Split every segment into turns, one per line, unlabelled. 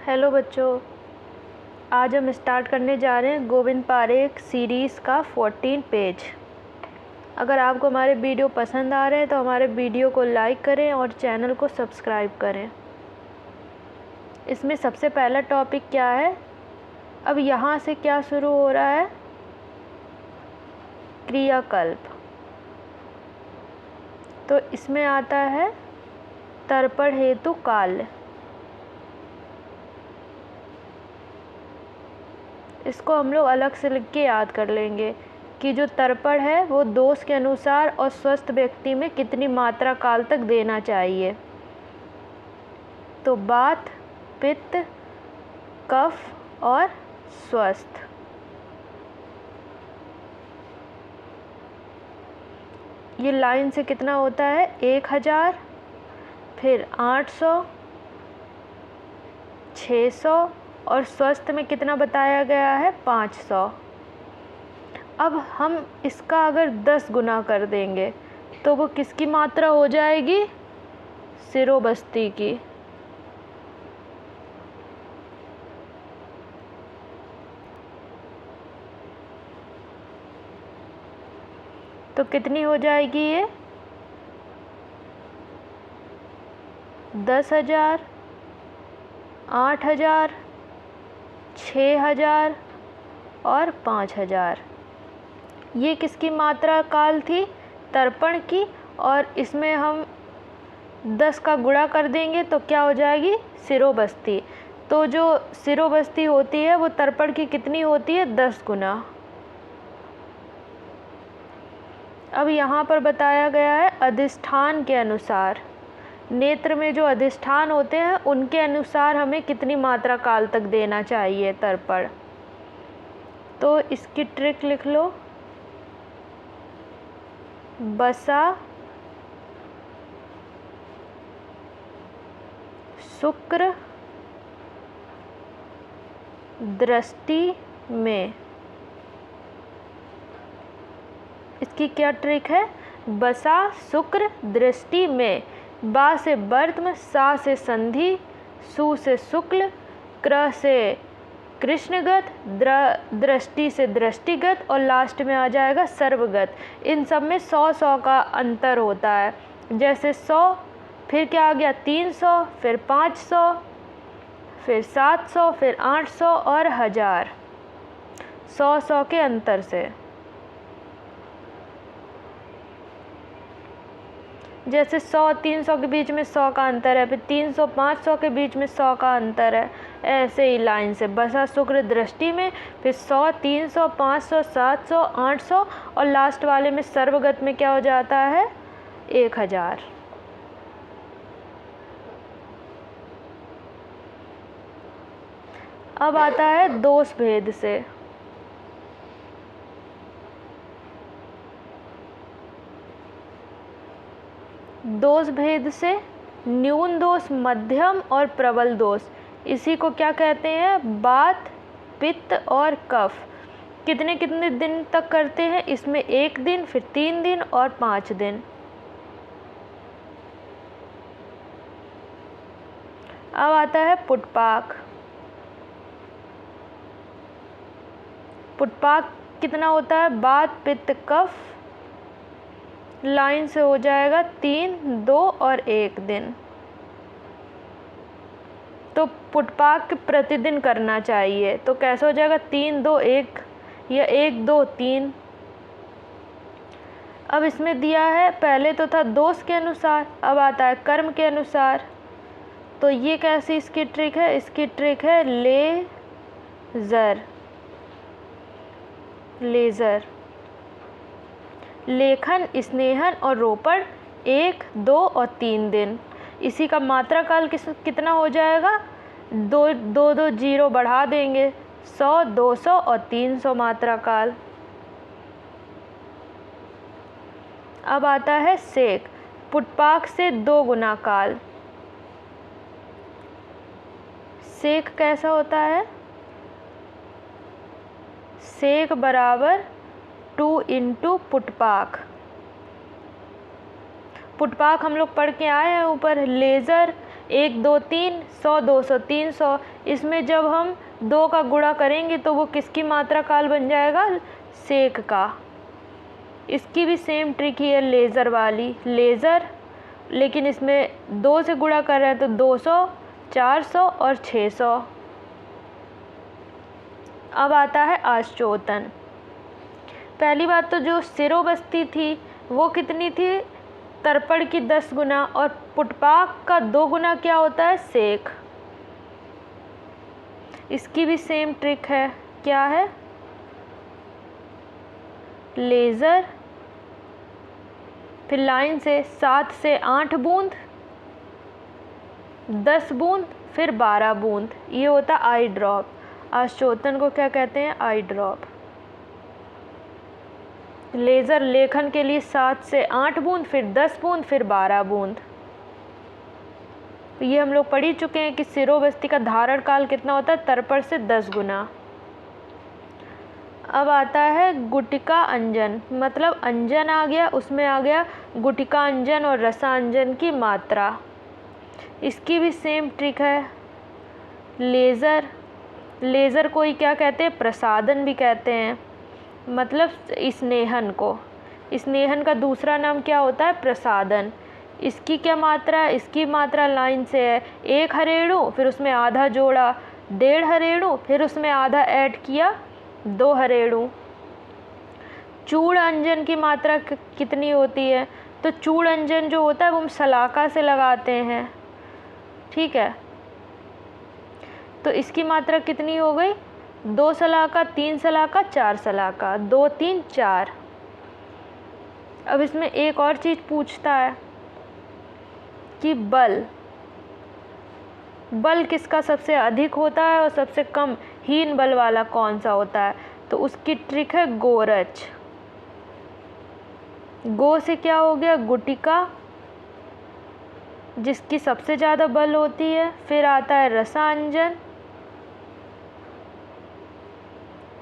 Hello बच्चों, आज हम स्टार्ट करने जा रहे हैं गोविंद पारेख सीरीज़ का 14 पेज। अगर आपको हमारे वीडियो पसंद आ रहे हैं तो हमारे वीडियो को लाइक करें और चैनल को सब्सक्राइब करें। इसमें सबसे पहला टॉपिक क्या है? अब यहाँ से क्या शुरू हो रहा है? क्रियाकल्प। तो इसमें आता है तर्पण हेतु काल। इसको हम लोग अलग से लिख के याद कर लेंगे कि जो तर्पण है वो दोष के अनुसार और स्वस्थ व्यक्ति में कितनी मात्रा काल तक देना चाहिए। तो वात, पित्त, कफ और स्वस्थ। ये लाइन से कितना होता है? 1000, फिर 800, 600 और स्वस्थ में कितना बताया गया है? 500। अब हम इसका अगर 10 गुना कर देंगे तो वो किसकी मात्रा हो जाएगी? सिरोबस्ती की। तो कितनी हो जाएगी ये? 10,000, 8,000, 6,000 और 5,000। ये किसकी मात्रा काल थी? तर्पण की। और इसमें हम 10 का गुणा कर देंगे तो क्या हो जाएगी? सिरोबस्ती। तो जो सिरोबस्ती होती है वो तर्पण की कितनी होती है? 10 गुना। अब यहाँ पर बताया गया है अधिष्ठान के अनुसार, नेत्र में जो अधिष्ठान होते हैं उनके अनुसार हमें कितनी मात्रा काल तक देना चाहिए तर्पण। तो इसकी ट्रिक लिख लो। बसा, शुक्र, दृष्टि में। इसकी क्या ट्रिक है? बसा, शुक्र, दृष्टि में। बा से वर्त्म, सा से संधि, सु से शुक्ल, क्र से कृष्णगत, दृष्टि से दृष्टिगत और लास्ट में आ जाएगा सर्वगत। इन सब में 100-100 का अंतर होता है। जैसे 100, फिर क्या आ गया? 300, फिर 500, फिर 700, फिर 800 और 1000। 100-100 के अंतर से। जैसे 100-300 के बीच में 100 का अंतर है, फिर 300-500 के बीच में 100 का अंतर है। ऐसे ही लाइन से बसा, शुक्र, दृष्टि में, फिर 100, 300, 500, 700, 800 और लास्ट वाले में सर्वगत में क्या हो जाता है? 1000। अब आता है दोष भेद से। दोष भेद से न्यून दोष, मध्यम और प्रबल दोष। इसी को क्या कहते हैं? वात, पित्त और कफ। कितने कितने दिन तक करते हैं? इसमें 1 दिन, फिर 3 दिन और 5 दिन। अब आता है पुटपाक। पुटपाक कितना होता है? वात, पित्त, कफ। लाइन से हो जाएगा 3, 2 और 1 दिन। तो पुटपाक प्रतिदिन करना चाहिए। तो कैसे हो जाएगा? 3, 2, 1 या 1, 2, 3। अब इसमें दिया है, पहले तो था दोष के अनुसार, अब आता है कर्म के अनुसार। तो ये कैसी इसकी ट्रिक है? इसकी ट्रिक है लेजर। लेजर, लेखन, स्नेहन और रोपण 1, 2 और 3 दिन। इसी का मात्रा काल कितना हो जाएगा? 2 जीरो बढ़ा देंगे, 100, 200 और 300 मात्रा काल। अब आता है सेक। पुटपाक से 2 गुना काल। सेक कैसा होता है? सेक बराबर 2 इंटू पुटपाक। पुटपाक हम लोग पढ़ के आए हैं ऊपर। लेज़र 1 2 3 100 200 300। इसमें जब हम 2 का गुणा करेंगे तो वो किसकी मात्रा काल बन जाएगा? सेक का। इसकी भी सेम ट्रिक ही है लेज़र वाली, लेज़र, लेकिन इसमें 2 से गुणा कर रहे हैं तो 200, 400 और 600। अब आता है आश्चोतन। पहली बात तो जो सिरोबस्ती थी वो कितनी थी? तर्पण की 10 गुना, और पुटपाक का 2 गुना क्या होता है? सेक। इसकी भी सेम ट्रिक है, क्या है? लेज़र, फिर लाइन से 7 से 8 बूंद, 10 बूंद, फिर 12 बूंद, ये होता आई ड्रॉप। आश्चोतन को क्या कहते हैं? आई ड्रॉप। लेज़र लेखन के लिए 7 से 8 बूंद, फिर 10 बूंद, फिर 12 बूंद। ये हम लोग पढ़ ही चुके हैं कि सिरोबस्ती का धारण काल कितना होता है? तर्पण से 10 गुना। अब आता है गुटिका अंजन, मतलब अंजन आ गया, उसमें आ गया गुटिका अंजन और रसांजन की मात्रा। इसकी भी सेम ट्रिक है। लेज़र, लेज़र को ही क्या कहते हैं? प्रसादन भी कहते हैं, मतलब स्नेहन को। स्नेहन का दूसरा नाम क्या होता है? प्रसादन। इसकी क्या मात्रा है? इसकी मात्रा लाइन से है 1 हरेणु, फिर उसमें आधा जोड़ा 1.5 हरेणु, फिर उसमें आधा ऐड किया 2 हरेणु। चूड़ अंजन की मात्रा कितनी होती है? तो चूड़ अंजन जो होता है वो हम सलाका से लगाते हैं, ठीक है। तो इसकी मात्रा कितनी हो गई? 2 सलाका, 3 सलाका, 4 सलाका, 2 3 4। अब इसमें एक और चीज़ पूछता है कि बल, बल किसका सबसे अधिक होता है और सबसे कम हीन बल वाला कौन सा होता है? तो उसकी ट्रिक है गोरच। गो से क्या हो गया? गुटिका, जिसकी सबसे ज़्यादा बल होती है। फिर आता है रसांजन,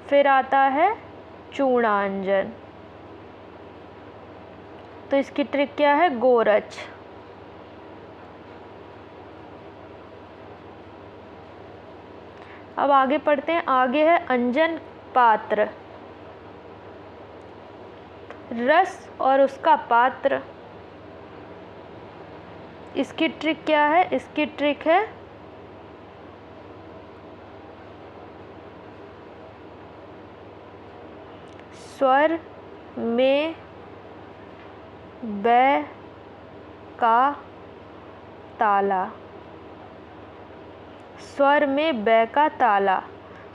फिर आता है चूड़ांजन। तो इसकी ट्रिक क्या है? गोरच। अब आगे पढ़ते हैं। आगे है अंजन पात्र, रस और उसका पात्र। इसकी ट्रिक क्या है? इसकी ट्रिक है स्वर में बै का ताला। स्वर में बै का ताला।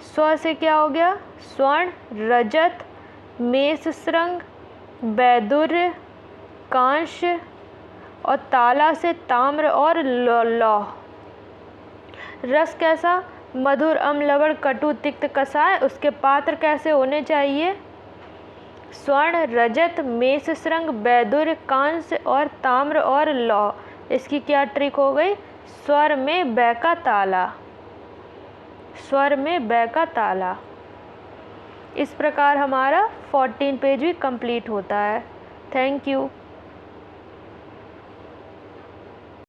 स्व से क्या हो गया? स्वर्ण, रजत, मेष श्रृंग, वैदुर्य, कांस्य, और ताला से ताम्र और लौह। रस कैसा? मधुर, अम्ल, लवण, कटु, तिक्त, कसाय। उसके पात्र कैसे होने चाहिए? स्वर्ण, रजत, मेष श्रृंग, वैदुर्य, कांस्य और ताम्र और लौह। इसकी क्या ट्रिक हो गई? स्वर में बै का ताला। स्वर में बै का ताला। इस प्रकार हमारा 14 पेज भी कंप्लीट होता है। Thank you.